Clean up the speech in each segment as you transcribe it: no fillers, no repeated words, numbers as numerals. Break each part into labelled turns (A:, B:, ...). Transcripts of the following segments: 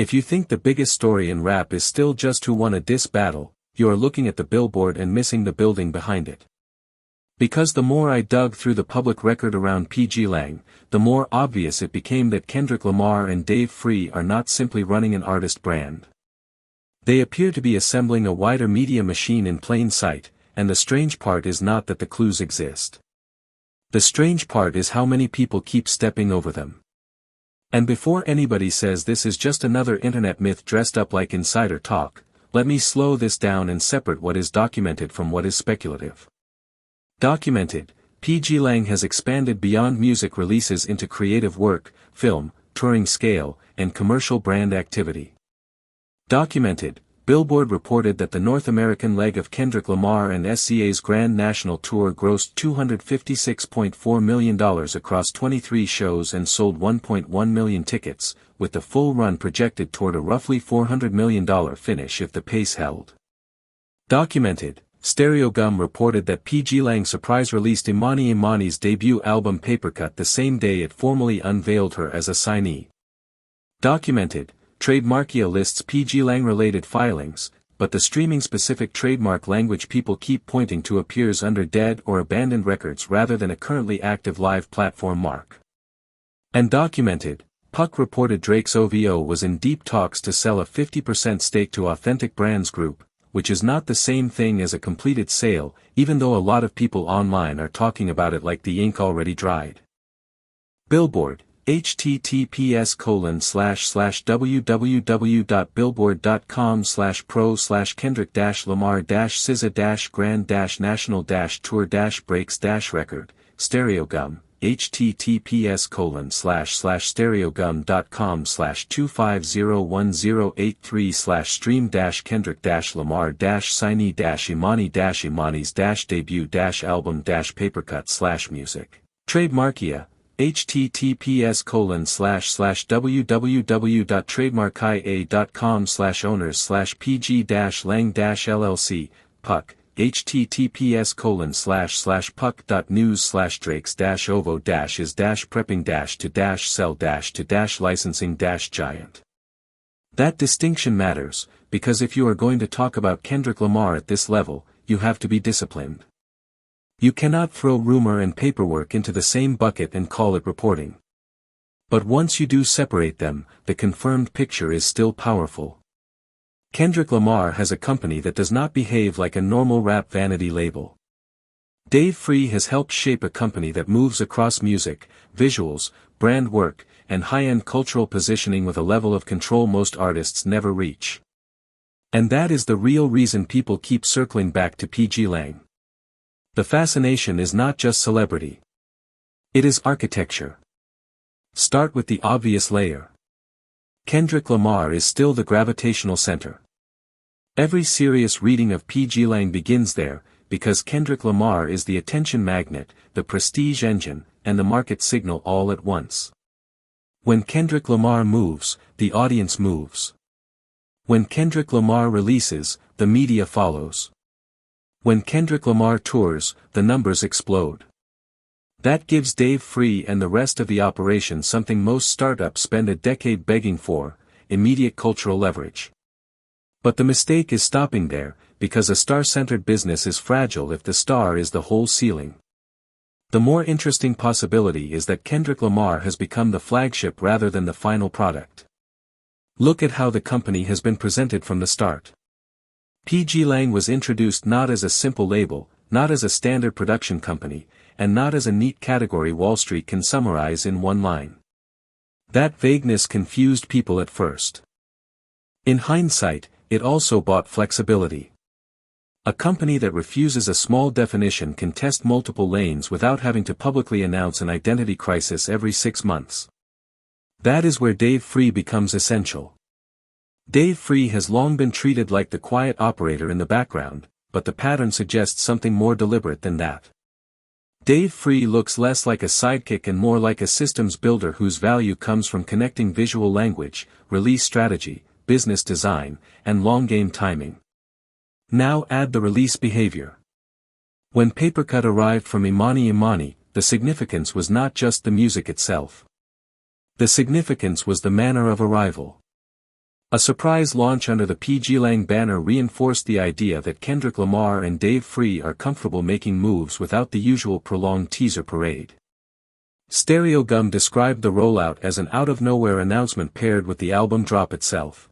A: If you think the biggest story in rap is still just who won a diss battle, you are looking at the billboard and missing the building behind it. Because the more I dug through the public record around pgLang, the more obvious it became that Kendrick Lamar and Dave Free are not simply running an artist brand. They appear to be assembling a wider media machine in plain sight, and the strange part is not that the clues exist. The strange part is how many people keep stepping over them. And before anybody says this is just another internet myth dressed up like insider talk, let me slow this down and separate what is documented from what is speculative. Documented, pgLang has expanded beyond music releases into creative work, film, touring scale, and commercial brand activity. Documented, Billboard reported that the North American leg of Kendrick Lamar and SCA's Grand National Tour grossed $256.4 million across 23 shows and sold 1.1 million tickets, with the full run projected toward a roughly $400 million finish if the pace held. Documented, Stereogum reported that pgLang surprise released Imani Imani's debut album Papercut the same day it formally unveiled her as a signee. Documented, Trademark lists pgLang-related filings, but the streaming-specific trademark language people keep pointing to appears under dead or abandoned records rather than a currently active live platform mark. And documented, Puck reported Drake's OVO was in deep talks to sell a 50% stake to Authentic Brands Group, which is not the same thing as a completed sale, even though a lot of people online are talking about it like the ink already dried. Billboard, https://www.billboard.com/pro/kendrick-lamar-SZA-grand-national-tour-breaks-record, Stereogum, https://stereogum.com/2501083/stream-kendrick-lamar-imani-imani's-debut-album-papercut/music, Trademarkia, https://www.trademarkia.com/owners/pg-lang-llc, Puck, https://puck.news/drakes-ovo-is-prepping-to-sell-to-licensing-giant. That distinction matters, because if you are going to talk about Kendrick Lamar at this level, you have to be disciplined. You cannot throw rumor and paperwork into the same bucket and call it reporting. But once you do separate them, the confirmed picture is still powerful. Kendrick Lamar has a company that does not behave like a normal rap vanity label. Dave Free has helped shape a company that moves across music, visuals, brand work, and high-end cultural positioning with a level of control most artists never reach. And that is the real reason people keep circling back to pgLang. The fascination is not just celebrity. It is architecture. Start with the obvious layer. Kendrick Lamar is still the gravitational center. Every serious reading of pgLang begins there, because Kendrick Lamar is the attention magnet, the prestige engine, and the market signal all at once. When Kendrick Lamar moves, the audience moves. When Kendrick Lamar releases, the media follows. When Kendrick Lamar tours, the numbers explode. That gives Dave Free and the rest of the operation something most startups spend a decade begging for: immediate cultural leverage. But the mistake is stopping there, because a star-centered business is fragile if the star is the whole ceiling. The more interesting possibility is that Kendrick Lamar has become the flagship rather than the final product. Look at how the company has been presented from the start. pgLang was introduced not as a simple label, not as a standard production company, and not as a neat category Wall Street can summarize in one line. That vagueness confused people at first. In hindsight, it also bought flexibility. A company that refuses a small definition can test multiple lanes without having to publicly announce an identity crisis every 6 months. That is where Dave Free becomes essential. Dave Free has long been treated like the quiet operator in the background, but the pattern suggests something more deliberate than that. Dave Free looks less like a sidekick and more like a systems builder whose value comes from connecting visual language, release strategy, business design, and long-game timing. Now add the release behavior. When Papercut arrived from Imani Imani, the significance was not just the music itself. The significance was the manner of arrival. A surprise launch under the pgLang banner reinforced the idea that Kendrick Lamar and Dave Free are comfortable making moves without the usual prolonged teaser parade. Stereo Gum described the rollout as an out-of-nowhere announcement paired with the album drop itself.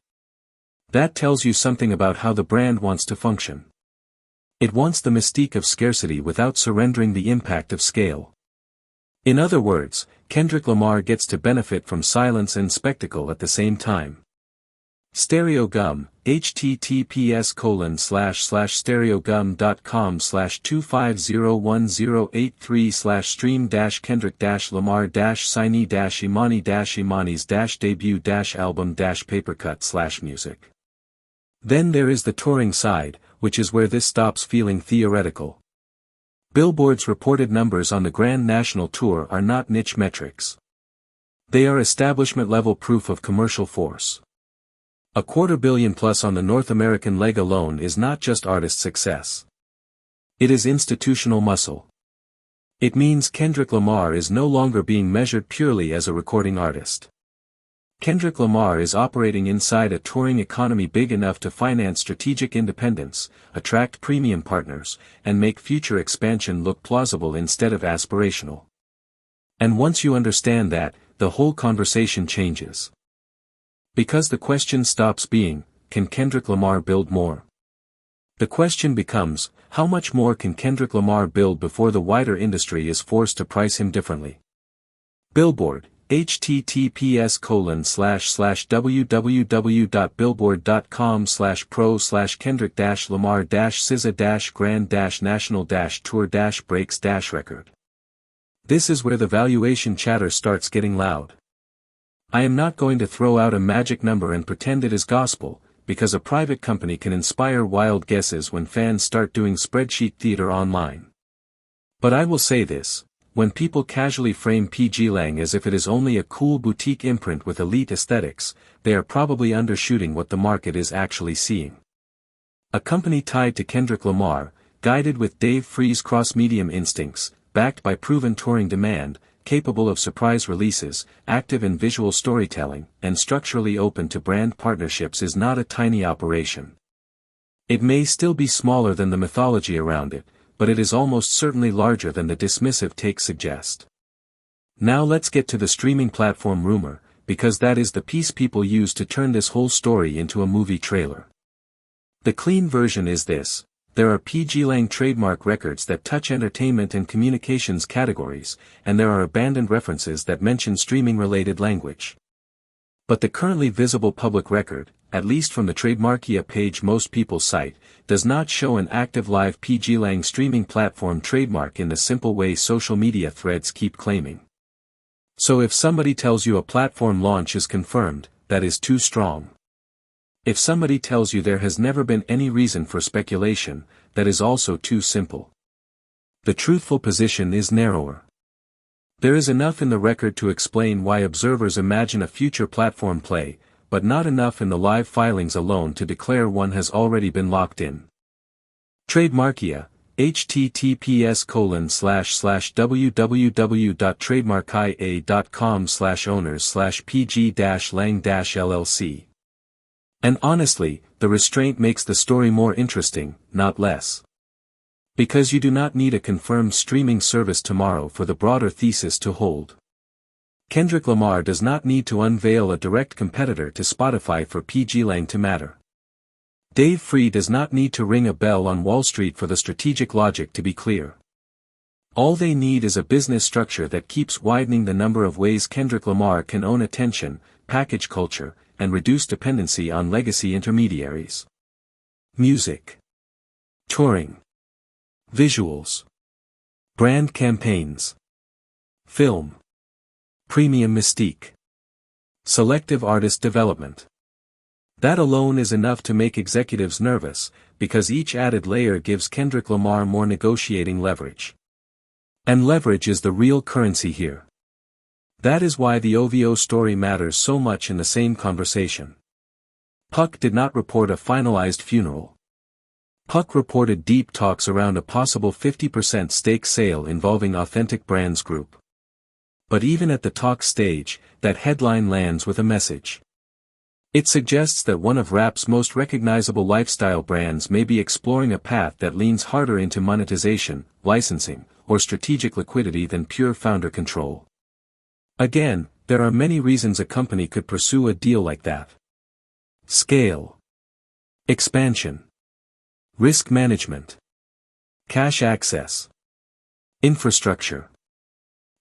A: That tells you something about how the brand wants to function. It wants the mystique of scarcity without surrendering the impact of scale. In other words, Kendrick Lamar gets to benefit from silence and spectacle at the same time. Stereo Gum, https://stereogum.com/25013/stream-kendrick-lamar-signy-imani-imani-album-papercut/music. Then there is the touring side, which is where this stops feeling theoretical. Billboard's reported numbers on the Grand National Tour are not niche metrics. They are establishment-level proof of commercial force. $250 million plus on the North American leg alone is not just artist success. It is institutional muscle. It means Kendrick Lamar is no longer being measured purely as a recording artist. Kendrick Lamar is operating inside a touring economy big enough to finance strategic independence, attract premium partners, and make future expansion look plausible instead of aspirational. And once you understand that, the whole conversation changes. Because the question stops being, can Kendrick Lamar build more? The question becomes, how much more can Kendrick Lamar build before the wider industry is forced to price him differently? Billboard, https://www.billboard.com/pro/kendrick-lamar-SZA-grand-national-tour-breaks-record. This is where the valuation chatter starts getting loud. I am not going to throw out a magic number and pretend it is gospel, because a private company can inspire wild guesses when fans start doing spreadsheet theater online. But I will say this, when people casually frame pgLang as if it is only a cool boutique imprint with elite aesthetics, they are probably undershooting what the market is actually seeing. A company tied to Kendrick Lamar, guided with Dave Free's cross-medium instincts, backed by proven touring demand, capable of surprise releases, active in visual storytelling, and structurally open to brand partnerships is not a tiny operation. It may still be smaller than the mythology around it, but it is almost certainly larger than the dismissive takes suggest. Now let's get to the streaming platform rumor, because that is the piece people use to turn this whole story into a movie trailer. The clean version is this. There are pgLang trademark records that touch entertainment and communications categories, and there are abandoned references that mention streaming-related language. But the currently visible public record, at least from the Trademarkia page most people cite, does not show an active live pgLang streaming platform trademark in the simple way social media threads keep claiming. So if somebody tells you a platform launch is confirmed, that is too strong. If somebody tells you there has never been any reason for speculation, that is also too simple. The truthful position is narrower. There is enough in the record to explain why observers imagine a future platform play, but not enough in the live filings alone to declare one has already been locked in. Trademarkia, https://www.trademarkia.com/owners/pg-lang-llc. And honestly, the restraint makes the story more interesting, not less. Because you do not need a confirmed streaming service tomorrow for the broader thesis to hold. Kendrick Lamar does not need to unveil a direct competitor to Spotify for pgLang to matter. Dave Free does not need to ring a bell on Wall Street for the strategic logic to be clear. All they need is a business structure that keeps widening the number of ways Kendrick Lamar can own attention, package culture, and reduce dependency on legacy intermediaries. Music. Touring. Visuals. Brand campaigns. Film. Premium mystique. Selective artist development. That alone is enough to make executives nervous, because each added layer gives Kendrick Lamar more negotiating leverage. And leverage is the real currency here. That is why the OVO story matters so much in the same conversation. Puck did not report a finalized funeral. Puck reported deep talks around a possible 50% stake sale involving Authentic Brands Group. But even at the talk stage, that headline lands with a message. It suggests that one of rap's most recognizable lifestyle brands may be exploring a path that leans harder into monetization, licensing, or strategic liquidity than pure founder control. Again, there are many reasons a company could pursue a deal like that. Scale. Expansion. Risk management. Cash access. Infrastructure.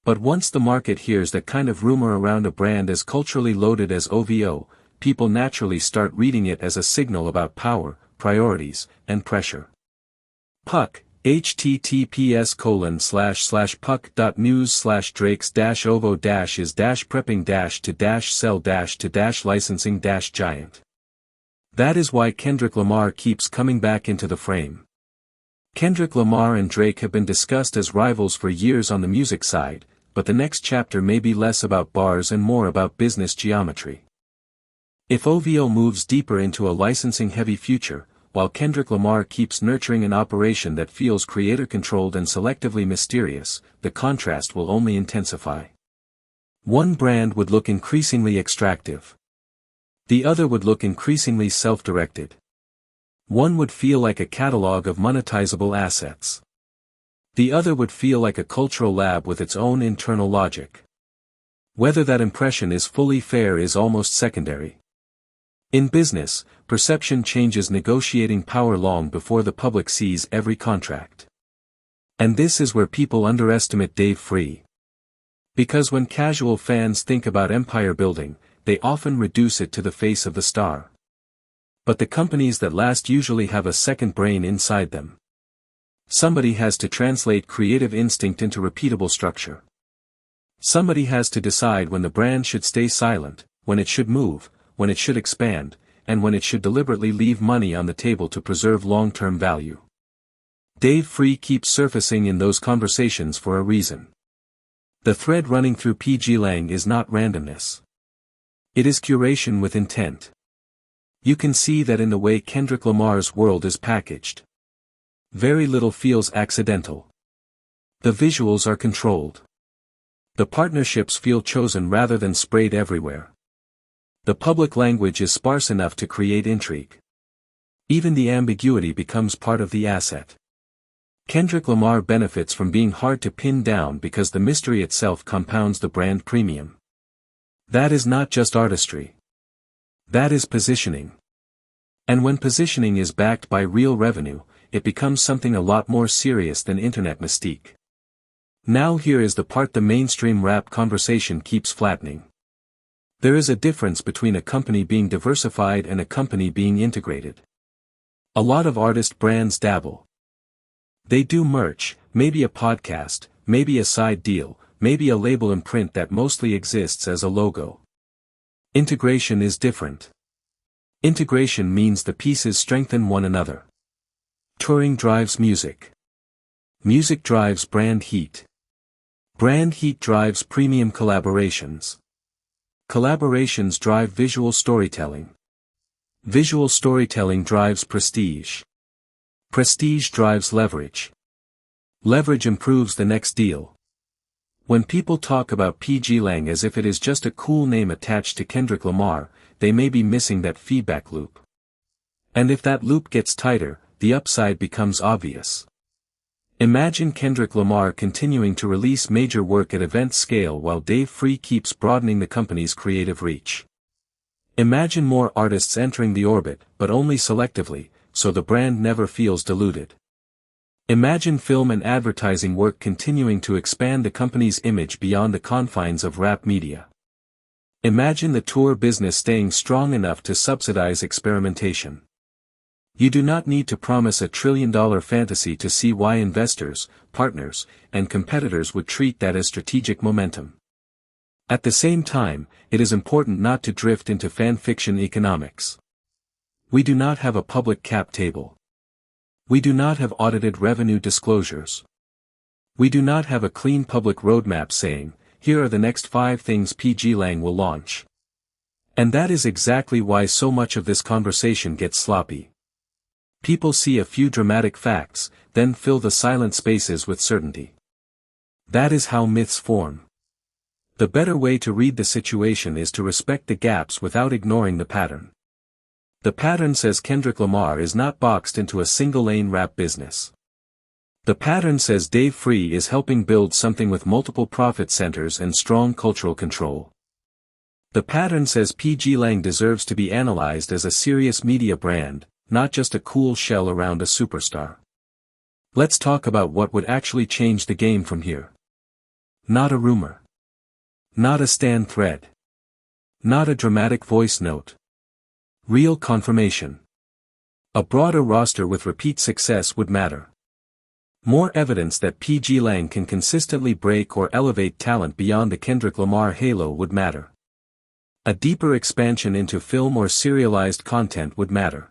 A: But once the market hears that kind of rumor around a brand as culturally loaded as OVO, people naturally start reading it as a signal about power, priorities, and pressure. Puck, https://puck.news/drakes-ovo-is-prepping-to-sell-to-licensing-giant. That is why Kendrick Lamar keeps coming back into the frame. Kendrick Lamar and Drake have been discussed as rivals for years on the music side, but the next chapter may be less about bars and more about business geometry. If OVO moves deeper into a licensing-heavy future, while Kendrick Lamar keeps nurturing an operation that feels creator-controlled and selectively mysterious, the contrast will only intensify. One brand would look increasingly extractive. The other would look increasingly self-directed. One would feel like a catalog of monetizable assets. The other would feel like a cultural lab with its own internal logic. Whether that impression is fully fair is almost secondary. In business, perception changes negotiating power long before the public sees every contract. And this is where people underestimate Dave Free. Because when casual fans think about empire building, they often reduce it to the face of the star. But the companies that last usually have a second brain inside them. Somebody has to translate creative instinct into repeatable structure. Somebody has to decide when the brand should stay silent, when it should move, when it should expand, and when it should deliberately leave money on the table to preserve long-term value. Dave Free keeps surfacing in those conversations for a reason. The thread running through pgLang is not randomness. It is curation with intent. You can see that in the way Kendrick Lamar's world is packaged. Very little feels accidental. The visuals are controlled. The partnerships feel chosen rather than sprayed everywhere. The public language is sparse enough to create intrigue. Even the ambiguity becomes part of the asset. Kendrick Lamar benefits from being hard to pin down because the mystery itself compounds the brand premium. That is not just artistry. That is positioning. And when positioning is backed by real revenue, it becomes something a lot more serious than internet mystique. Now here is the part the mainstream rap conversation keeps flattening. There is a difference between a company being diversified and a company being integrated. A lot of artist brands dabble. They do merch, maybe a podcast, maybe a side deal, maybe a label imprint that mostly exists as a logo. Integration is different. Integration means the pieces strengthen one another. Touring drives music. Music drives brand heat. Brand heat drives premium collaborations. Collaborations drive visual storytelling. Visual storytelling drives prestige. Prestige drives leverage. Leverage improves the next deal. When people talk about pgLang as if it is just a cool name attached to Kendrick Lamar, they may be missing that feedback loop. And if that loop gets tighter, the upside becomes obvious. Imagine Kendrick Lamar continuing to release major work at event scale while Dave Free keeps broadening the company's creative reach. Imagine more artists entering the orbit, but only selectively, so the brand never feels diluted. Imagine film and advertising work continuing to expand the company's image beyond the confines of rap media. Imagine the tour business staying strong enough to subsidize experimentation. You do not need to promise a trillion-dollar fantasy to see why investors, partners, and competitors would treat that as strategic momentum. At the same time, it is important not to drift into fan fiction economics. We do not have a public cap table. We do not have audited revenue disclosures. We do not have a clean public roadmap saying, here are the next 5 things pgLang will launch. And that is exactly why so much of this conversation gets sloppy. People see a few dramatic facts, then fill the silent spaces with certainty. That is how myths form. The better way to read the situation is to respect the gaps without ignoring the pattern. The pattern says Kendrick Lamar is not boxed into a single-lane rap business. The pattern says Dave Free is helping build something with multiple profit centers and strong cultural control. The pattern says pgLang deserves to be analyzed as a serious media brand, not just a cool shell around a superstar. Let's talk about what would actually change the game from here. Not a rumor. Not a stand thread. Not a dramatic voice note. Real confirmation. A broader roster with repeat success would matter. More evidence that pgLang can consistently break or elevate talent beyond the Kendrick Lamar halo would matter. A deeper expansion into film or serialized content would matter.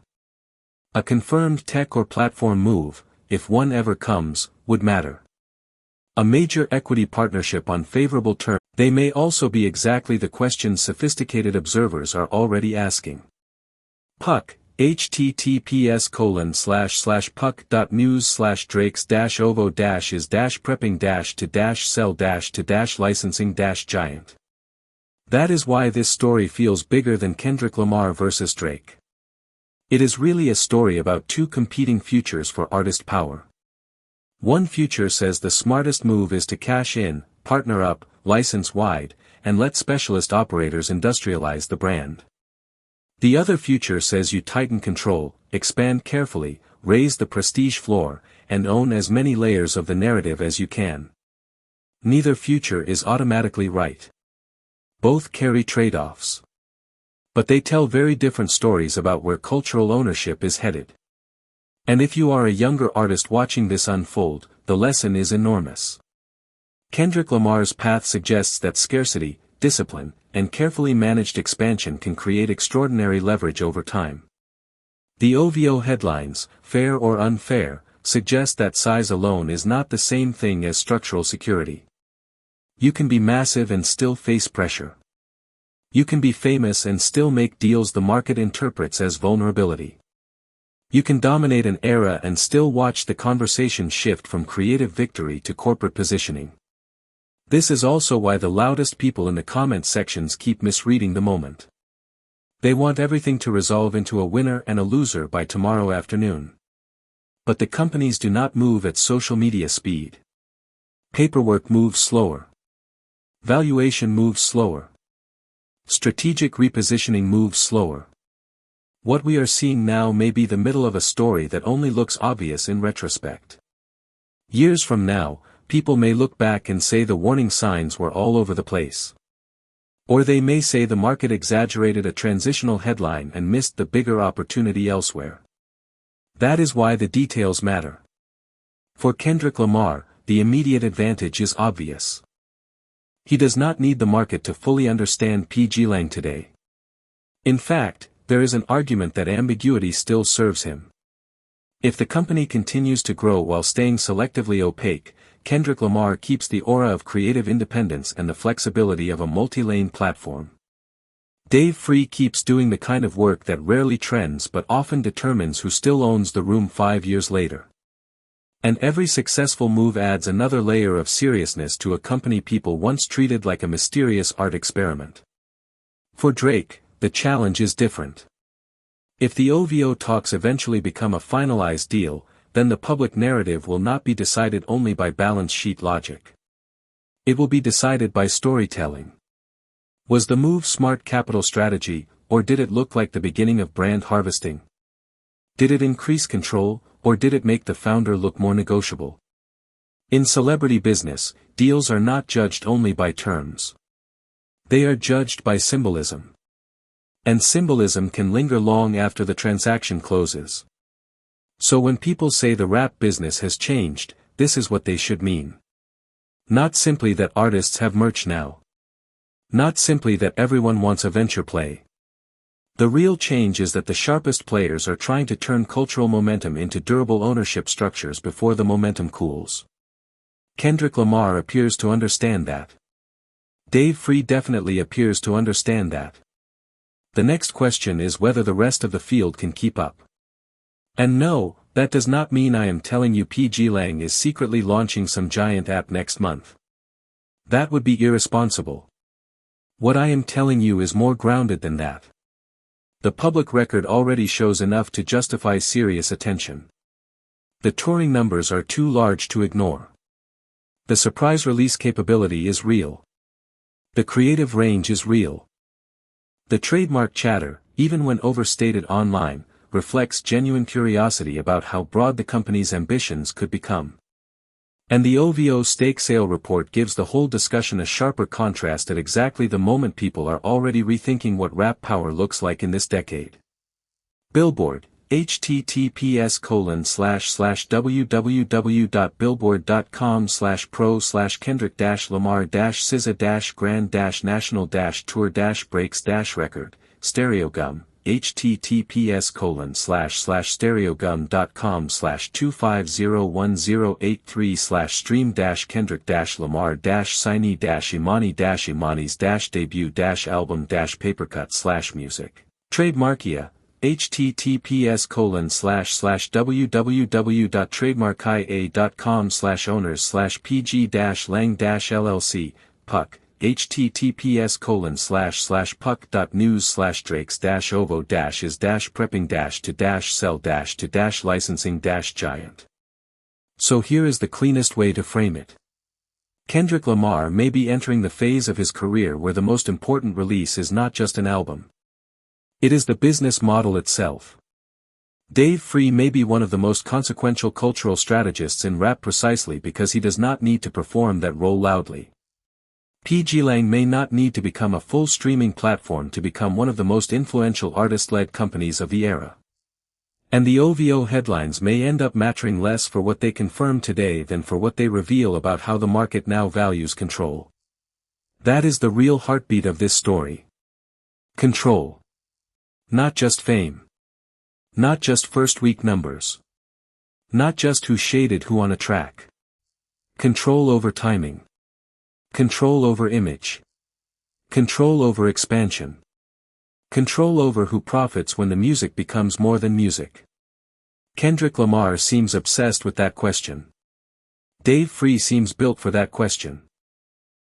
A: A confirmed tech or platform move, if one ever comes, would matter. A major equity partnership on favorable terms. They may also be exactly the questions sophisticated observers are already asking. Puck, https://puck.news/drakes-ovo-is-prepping-to-sell-to-licensing-giant. That is why this story feels bigger than Kendrick Lamar versus Drake. It is really a story about two competing futures for artist power. One future says the smartest move is to cash in, partner up, license wide, and let specialist operators industrialize the brand. The other future says you tighten control, expand carefully, raise the prestige floor, and own as many layers of the narrative as you can. Neither future is automatically right. Both carry trade-offs. But they tell very different stories about where cultural ownership is headed. And if you are a younger artist watching this unfold, the lesson is enormous. Kendrick Lamar's path suggests that scarcity, discipline, and carefully managed expansion can create extraordinary leverage over time. The OVO headlines, fair or unfair, suggest that size alone is not the same thing as structural security. You can be massive and still face pressure. You can be famous and still make deals the market interprets as vulnerability. You can dominate an era and still watch the conversation shift from creative victory to corporate positioning. This is also why the loudest people in the comment sections keep misreading the moment. They want everything to resolve into a winner and a loser by tomorrow afternoon. But the companies do not move at social media speed. Paperwork moves slower. Valuation moves slower. Strategic repositioning moves slower. What we are seeing now may be the middle of a story that only looks obvious in retrospect. Years from now, people may look back and say the warning signs were all over the place. Or they may say the market exaggerated a transitional headline and missed the bigger opportunity elsewhere. That is why the details matter. For Kendrick Lamar, the immediate advantage is obvious. He does not need the market to fully understand pgLang today. In fact, there is an argument that ambiguity still serves him. If the company continues to grow while staying selectively opaque, Kendrick Lamar keeps the aura of creative independence and the flexibility of a multi-lane platform. Dave Free keeps doing the kind of work that rarely trends but often determines who still owns the room 5 years later. And every successful move adds another layer of seriousness to a company people once treated like a mysterious art experiment. For Drake, the challenge is different. If the OVO talks eventually become a finalized deal, then the public narrative will not be decided only by balance sheet logic. It will be decided by storytelling. Was the move smart capital strategy, or did it look like the beginning of brand harvesting? Did it increase control, or did it make the founder look more negotiable? In celebrity business, deals are not judged only by terms. They are judged by symbolism. And symbolism can linger long after the transaction closes. So when people say the rap business has changed, this is what they should mean. Not simply that artists have merch now. Not simply that everyone wants a venture play. The real change is that the sharpest players are trying to turn cultural momentum into durable ownership structures before the momentum cools. Kendrick Lamar appears to understand that. Dave Free definitely appears to understand that. The next question is whether the rest of the field can keep up. And no, that does not mean I am telling you pgLang is secretly launching some giant app next month. That would be irresponsible. What I am telling you is more grounded than that. The public record already shows enough to justify serious attention. The touring numbers are too large to ignore. The surprise release capability is real. The creative range is real. The trademark chatter, even when overstated online, reflects genuine curiosity about how broad the company's ambitions could become. And the OVO stake sale report gives the whole discussion a sharper contrast at exactly the moment people are already rethinking what rap power looks like in this decade. Billboard, https://www.billboard.com/kendrick-lamar-SZA-grand-national-tour-breaks-record, Stereogum, https://stereogum.com/25013/stream-kendrick-lamar-imani's-debut-album-papercut/music. Trademarkia, https://www.trademarkia.com/owners/pgLang-LLC, Puck, https://puck.news/drakes-ovo-is-prepping-to-sell-to-licensing-giant. So here is the cleanest way to frame it. Kendrick Lamar may be entering the phase of his career where the most important release is not just an album. It is the business model itself. Dave Free may be one of the most consequential cultural strategists in rap precisely because he does not need to perform that role loudly. pgLang may not need to become a full streaming platform to become one of the most influential artist-led companies of the era. And the OVO headlines may end up mattering less for what they confirm today than for what they reveal about how the market now values control. That is the real heartbeat of this story. Control. Not just fame. Not just first-week numbers. Not just who shaded who on a track. Control over timing. Control over image. Control over expansion. Control over who profits when the music becomes more than music. Kendrick Lamar seems obsessed with that question. Dave Free seems built for that question.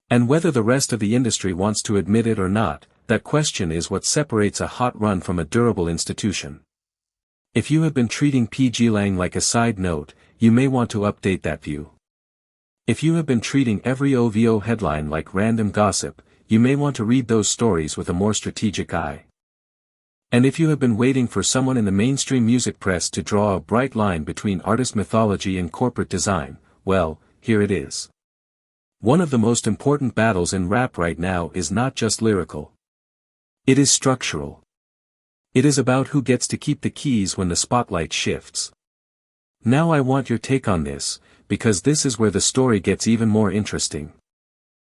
A: And whether the rest of the industry wants to admit it or not, that question is what separates a hot run from a durable institution. If you have been treating pgLang like a side note, you may want to update that view. If you have been treating every OVO headline like random gossip, you may want to read those stories with a more strategic eye. And if you have been waiting for someone in the mainstream music press to draw a bright line between artist mythology and corporate design, well, here it is. One of the most important battles in rap right now is not just lyrical. It is structural. It is about who gets to keep the keys when the spotlight shifts. Now I want your take on this, because this is where the story gets even more interesting.